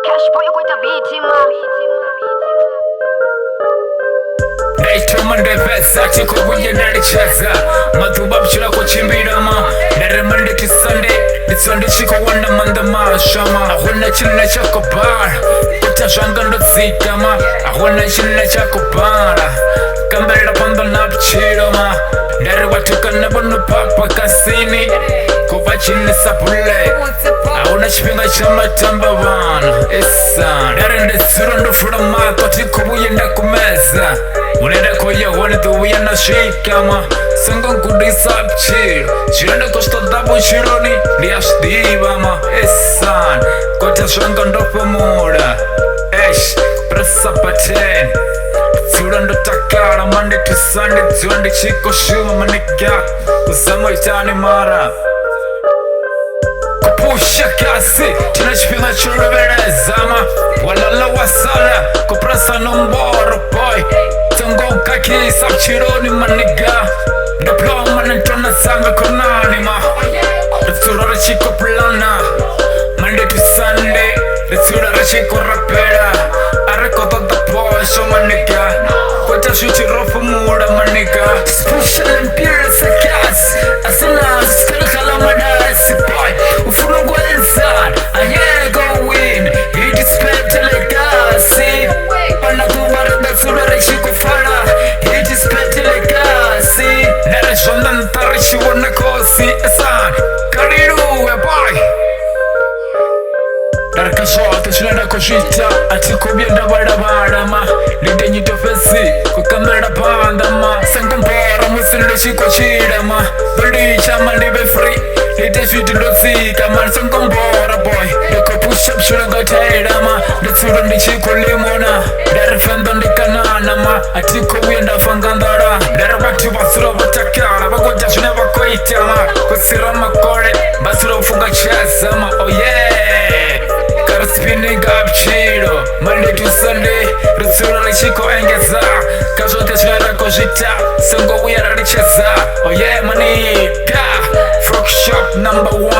Cash boy with a beat Naitwa mande pesa chiko kuye nari Tshedza Matuba mchila kuchimbira ma Nere mande to Sunday chiko wanda manda ma shama Ahuna chile chako bar Kuta shanga ndo zika ma Ahuna chile chako bara Kambela pando na pchiro ma Nere watuka nabono papa kasini Kuva chile sapule Ahuna chipinga chama tamba wana Esa Nere nde suro ndo fura mako chiko kuye nda kumeza Unenda koya wane tuya na shikama Sengo nkudisa pchiro Chirende kosto dabo chironi Liashdiva ma Esan Kote shanga ndopo muda Esh Pressa paten Tsura ndo takara Monday to Sunday Tuande chiko shuma maniga Usama itani mara Kupusha kasi Tunachipinga churubereza ma Walala wasala Kupresa nomboro boy Tungo kaki sabchironi maniga Diploma nantona sanga konani ma Retsura chiko plana Monday to Sunday Retsura chiko rapera Areko tata posho maniga Kota shuchi rofu muda maniga Special imperial sakas Asana skala kala madasi boy Ufuna kwa insan Aye go win It is better legacy Panakubara retsura chiko fara It is better legacy Nere shonda ntari shiwana kosi Esan Kariru we boy Darka shota chunenda koshita Atiko bienda bada ma Lide nyito fesi Kukamera panda ma Sankumpara musinde chiko chida ma Balicha ma libe free Lide shwiti lotsika ma Sankumpara boy Deko push up chunenga taida ma Detsura ndi chiko limona Dere fendo ndi kanana ma Atiko bienda fangandara Dere batu basura batakara Bagoja chune bakoita ma Kusira makore Basura ufunga Tshedza ma Oh yeah Spinning up chiro Monday to Sunday Retsura rechiko engeza Kazo teshara koshita Songo we are Tshedza Oh yeah money Frog shop #1